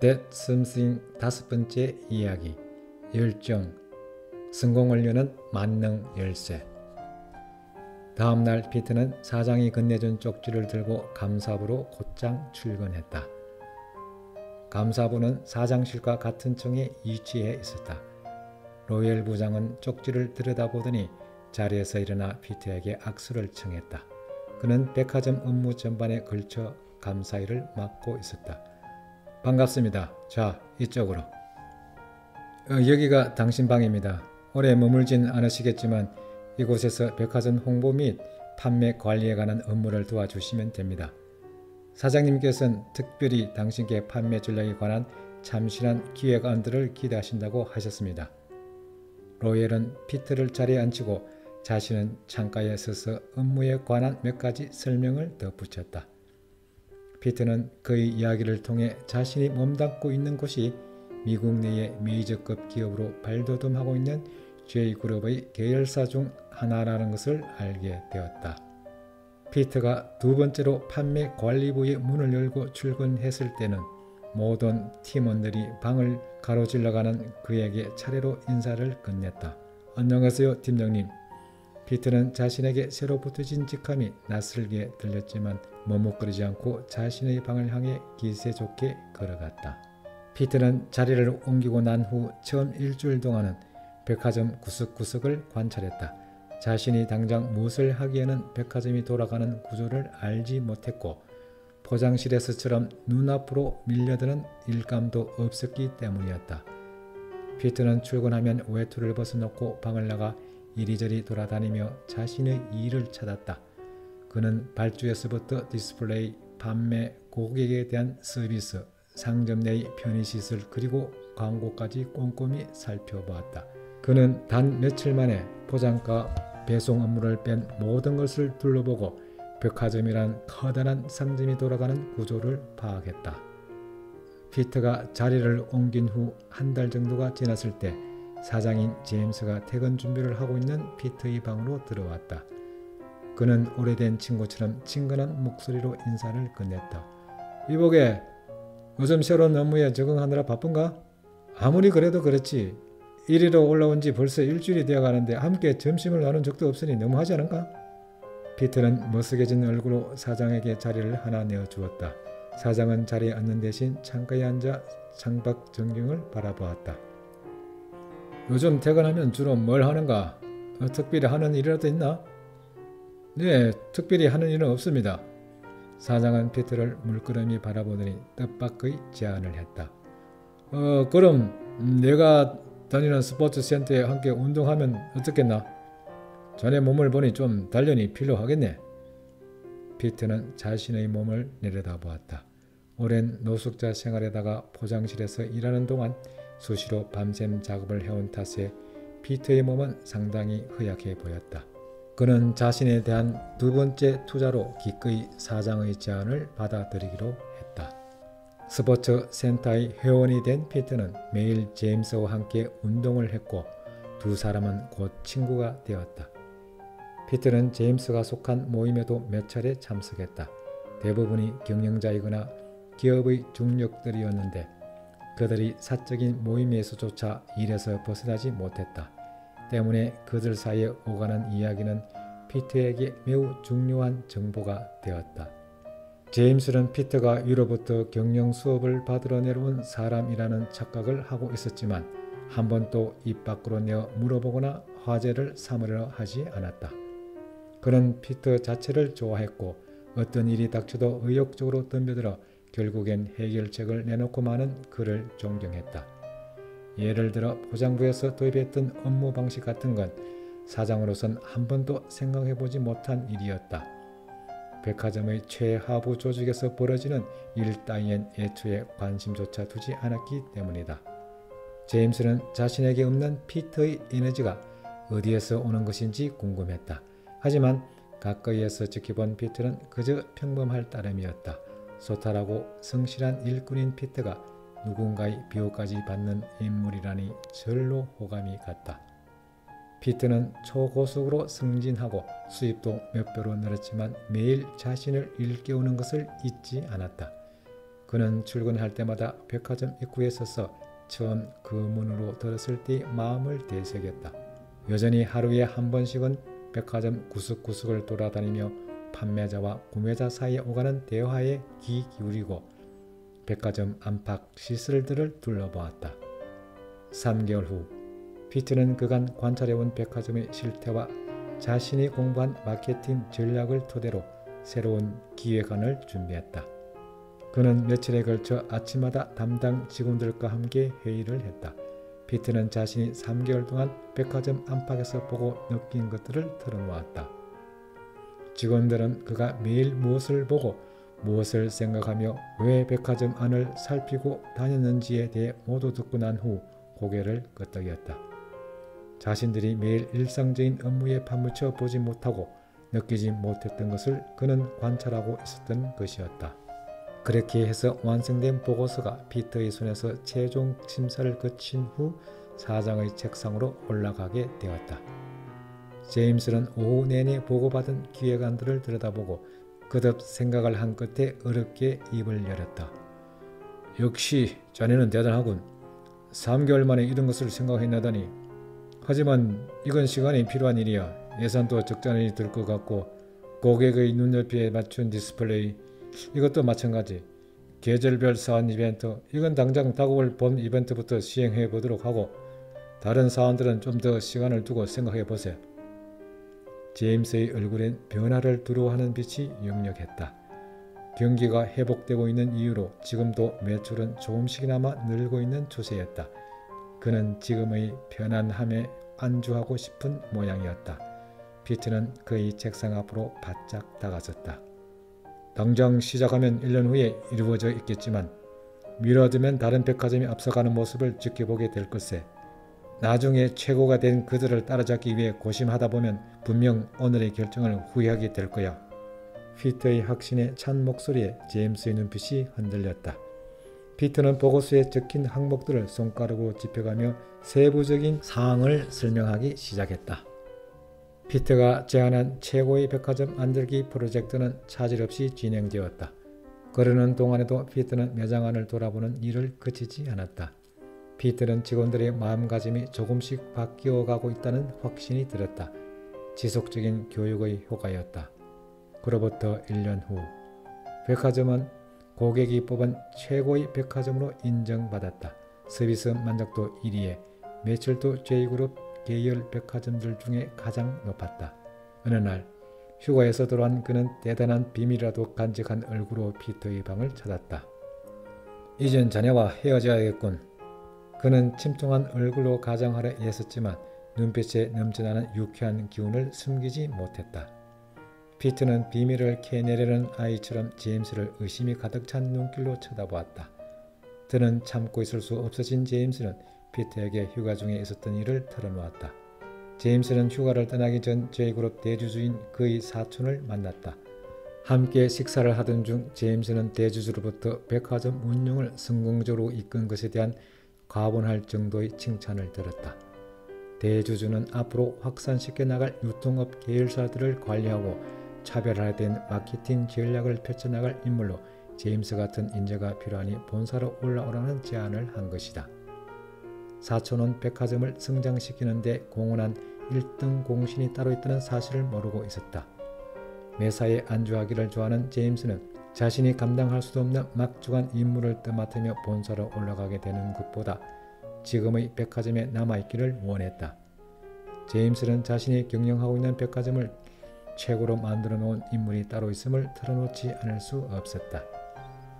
That Something 5번째 이야기 열정 성공을 여는 만능 열쇠. 다음날 피트는 사장이 건네준 쪽지를 들고 감사부로 곧장 출근했다. 감사부는 사장실과 같은 층에 위치해 있었다. 로엘 부장은 쪽지를 들여다보더니 자리에서 일어나 피트에게 악수를 청했다. 그는 백화점 업무 전반에 걸쳐 감사일을 맡고 있었다. 반갑습니다. 자, 이쪽으로. 여기가 당신 방입니다. 오래 머물진 않으시겠지만 이곳에서 백화점 홍보 및 판매 관리에 관한 업무를 도와주시면 됩니다. 사장님께서는 특별히 당신께 판매 전략에 관한 참신한 기획안들을 기대하신다고 하셨습니다. 로엘은 피트를 자리에 앉히고 자신은 창가에 서서 업무에 관한 몇 가지 설명을 덧붙였다. 피트는 그의 이야기를 통해 자신이 몸담고 있는 곳이 미국 내의 메이저급 기업으로 발돋움하고 있는 J그룹의 계열사 중 하나라는 것을 알게 되었다. 피트가 두 번째로 판매 관리부의 문을 열고 출근했을 때는 모든 팀원들이 방을 가로질러가는 그에게 차례로 인사를 건넸다. 안녕하세요, 팀장님. 피트는 자신에게 새로 붙어진 직함이 낯설게 들렸지만 머뭇거리지 않고 자신의 방을 향해 기세 좋게 걸어갔다. 피트는 자리를 옮기고 난 후 처음 일주일 동안은 백화점 구석구석을 관찰했다. 자신이 당장 무엇을 하기에는 백화점이 돌아가는 구조를 알지 못했고 포장실에서처럼 눈앞으로 밀려드는 일감도 없었기 때문이었다. 피트는 출근하면 외투를 벗어놓고 방을 나가 이리저리 돌아다니며 자신의 일을 찾았다. 그는 발주에서부터 디스플레이, 판매, 고객에 대한 서비스, 상점 내의 편의시설 그리고 광고까지 꼼꼼히 살펴보았다. 그는 단 며칠 만에 포장과 배송 업무를 뺀 모든 것을 둘러보고 백화점이란 커다란 상점이 돌아가는 구조를 파악했다. 피트가 자리를 옮긴 후 한 달 정도가 지났을 때 사장인 제임스가 퇴근 준비를 하고 있는 피트의 방으로 들어왔다. 그는 오래된 친구처럼 친근한 목소리로 인사를 건넸다. 이보게, 요즘 새로운 업무에 적응하느라 바쁜가? 아무리 그래도 그렇지. 이리로 올라온 지 벌써 일주일이 되어가는데 함께 점심을 나눈 적도 없으니 너무하지 않은가? 피트는 머쓱해진 얼굴로 사장에게 자리를 하나 내어주었다. 사장은 자리에 앉는 대신 창가에 앉아 창밖 전경을 바라보았다. 요즘 퇴근하면 주로 뭘 하는가? 특별히 하는 일이라도 있나? 네, 특별히 하는 일은 없습니다. 사장은 피트를 물끄러미 바라보더니 뜻밖의 제안을 했다. 그럼 내가 다니는 스포츠 센터에 함께 운동하면 어떻겠나? 자네 몸을 보니 좀 단련이 필요하겠네. 피트는 자신의 몸을 내려다보았다. 오랜 노숙자 생활에다가 포장실에서 일하는 동안 수시로 밤샘 작업을 해온 탓에 피트의 몸은 상당히 허약해 보였다. 그는 자신에 대한 두 번째 투자로 기꺼이 사장의 제안을 받아들이기로 했다. 스포츠 센터의 회원이 된 피트는 매일 제임스와 함께 운동을 했고 두 사람은 곧 친구가 되었다. 피트는 제임스가 속한 모임에도 몇 차례 참석했다. 대부분이 경영자이거나 기업의 중력들이었는데 그들이 사적인 모임에서조차 일에서 벗어나지 못했다. 때문에 그들 사이에 오가는 이야기는 피트에게 매우 중요한 정보가 되었다. 제임스는 피트가 위로부터 경영 수업을 받으러 내려온 사람이라는 착각을 하고 있었지만 한 번도 입 밖으로 내어 물어보거나 화제를 삼으려 하지 않았다. 그는 피트 자체를 좋아했고 어떤 일이 닥쳐도 의욕적으로 덤벼들어 결국엔 해결책을 내놓고 마는 그를 존경했다. 예를 들어 포장부에서 도입했던 업무 방식 같은 건 사장으로선 한 번도 생각해보지 못한 일이었다. 백화점의 최하부 조직에서 벌어지는 일 따위엔 애초에 관심조차 두지 않았기 때문이다. 제임스는 자신에게 없는 피트의 에너지가 어디에서 오는 것인지 궁금했다. 하지만 가까이에서 지켜본 피트는 그저 평범할 따름이었다. 소탈하고 성실한 일꾼인 피트가 누군가의 비호까지 받는 인물이라니 절로 호감이 갔다. 피트는 초고속으로 승진하고 수입도 몇 배로 늘었지만 매일 자신을 일깨우는 것을 잊지 않았다. 그는 출근할 때마다 백화점 입구에 서서 처음 그 문으로 들었을 때의 마음을 되새겼다. 여전히 하루에 한 번씩은 백화점 구석구석을 돌아다니며 판매자와 구매자 사이에 오가는 대화에 귀 기울이고 백화점 안팎 시설들을 둘러보았다. 3개월 후 피트는 그간 관찰해온 백화점의 실태와 자신이 공부한 마케팅 전략을 토대로 새로운 기획안을 준비했다. 그는 며칠에 걸쳐 아침마다 담당 직원들과 함께 회의를 했다. 피트는 자신이 3개월 동안 백화점 안팎에서 보고 느낀 것들을 털어놓았다. 직원들은 그가 매일 무엇을 보고 무엇을 생각하며 왜 백화점 안을 살피고 다녔는지에 대해 모두 듣고 난 후 고개를 끄덕였다. 자신들이 매일 일상적인 업무에 파묻혀 보지 못하고 느끼지 못했던 것을 그는 관찰하고 있었던 것이었다. 그렇게 해서 완성된 보고서가 피터의 손에서 최종 심사를 거친 후 사장의 책상으로 올라가게 되었다. 제임스는 오후 내내 보고받은 기획안들을 들여다보고 거듭 생각을 한 끝에 어렵게 입을 열었다. 역시 자네는 대단하군. 3개월 만에 이런 것을 생각해내다니. 하지만 이건 시간이 필요한 일이야. 예산도 적잖이 들 것 같고 고객의 눈높이에 맞춘 디스플레이 이것도 마찬가지. 계절별 사안 이벤트 이건 당장 다가올 봄 이벤트부터 시행해 보도록 하고 다른 사안들은 좀 더 시간을 두고 생각해 보세요. 제임스의 얼굴엔 변화를 두려워하는 빛이 역력했다. 경기가 회복되고 있는 이유로 지금도 매출은 조금씩이나마 늘고 있는 추세였다. 그는 지금의 편안함에 안주하고 싶은 모양이었다. 피트는 그의 책상 앞으로 바짝 다가섰다. 당장 시작하면 1년 후에 이루어져 있겠지만 미뤄두면 다른 백화점이 앞서가는 모습을 지켜보게 될 것세. 나중에 최고가 된 그들을 따라잡기 위해 고심하다 보면 분명 오늘의 결정을 후회하게 될 거야. 피터의 확신에 찬 목소리에 제임스의 눈빛이 흔들렸다. 피터는 보고서에 적힌 항목들을 손가락으로 짚어가며 세부적인 사항을 설명하기 시작했다. 피터가 제안한 최고의 백화점 만들기 프로젝트는 차질 없이 진행되었다. 그러는 동안에도 피터는 매장 안을 돌아보는 일을 그치지 않았다. 피터는 직원들의 마음가짐이 조금씩 바뀌어가고 있다는 확신이 들었다. 지속적인 교육의 효과였다. 그로부터 1년 후 백화점은 고객이 뽑은 최고의 백화점으로 인정받았다. 서비스 만족도 1위에 매출도 J그룹 계열 백화점들 중에 가장 높았다. 어느 날 휴가에서 돌아온 그는 대단한 비밀이라도 간직한 얼굴로 피터의 방을 찾았다. 이젠 자네와 헤어져야겠군. 그는 침통한 얼굴로 가장하려 애썼지만 눈빛에 넘쳐나는 유쾌한 기운을 숨기지 못했다. 피트는 비밀을 캐내려는 아이처럼 제임스를 의심이 가득 찬 눈길로 쳐다보았다. 더는 참고 있을 수 없어진 제임스는 피트에게 휴가 중에 있었던 일을 털어놓았다. 제임스는 휴가를 떠나기 전 J그룹 대주주인 그의 사촌을 만났다. 함께 식사를 하던 중 제임스는 대주주로부터 백화점 운영을 성공적으로 이끈 것에 대한 과분할 정도의 칭찬을 들었다. 대주주는 앞으로 확산시켜 나갈 유통업 계열사들을 관리하고 차별화된 마케팅 전략을 펼쳐나갈 인물로 제임스 같은 인재가 필요하니 본사로 올라오라는 제안을 한 것이다. 사촌은 백화점을 성장시키는 데 공헌한 1등 공신이 따로 있다는 사실을 모르고 있었다. 매사에 안주하기를 좋아하는 제임스는 자신이 감당할 수도 없는 막중한 임무를 떠맡으며 본사로 올라가게 되는 것보다 지금의 백화점에 남아있기를 원했다. 제임스는 자신이 경영하고 있는 백화점을 최고로 만들어 놓은 인물이 따로 있음을 털어놓지 않을 수 없었다.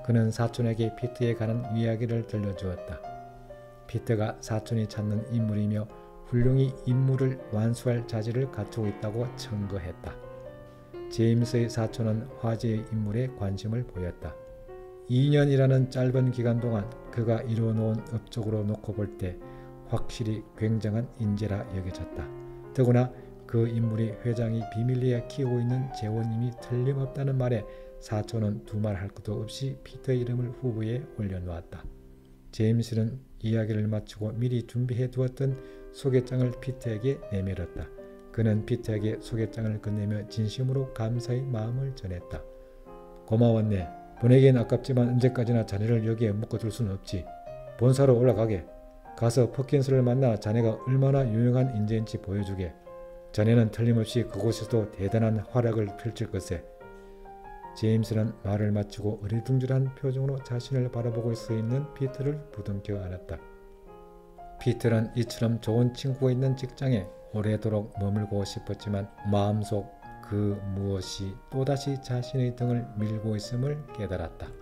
그는 사촌에게 피트에 관한 이야기를 들려주었다. 피트가 사촌이 찾는 인물이며 훌륭히 임무를 완수할 자질을 갖추고 있다고 청거했다. 제임스의 사촌은 화제의 인물에 관심을 보였다. 2년이라는 짧은 기간 동안 그가 이루어놓은 업적으로 놓고 볼 때 확실히 굉장한 인재라 여겨졌다. 더구나 그 인물이 회장이 비밀리에 키우고 있는 재원임이 틀림없다는 말에 사촌은 두말할 것도 없이 피터의 이름을 후보에 올려놓았다. 제임스는 이야기를 마치고 미리 준비해 두었던 소개장을 피터에게 내밀었다. 그는 피터에게 소개장을 건네며 진심으로 감사의 마음을 전했다. 고마웠네. 보내기엔 아깝지만 언제까지나 자네를 여기에 묶어둘 수는 없지. 본사로 올라가게. 가서 퍼킨스를 만나 자네가 얼마나 유용한 인재인지 보여주게. 자네는 틀림없이 그곳에서도 대단한 활약을 펼칠 것에. 제임스는 말을 마치고 어리둥절한 표정으로 자신을 바라보고 서 있는 피터를 부둥켜 안았다. 피터는 이처럼 좋은 친구가 있는 직장에 오래도록 머물고 싶었지만 마음속 그 무엇이 또다시 자신의 등을 밀고 있음을 깨달았다.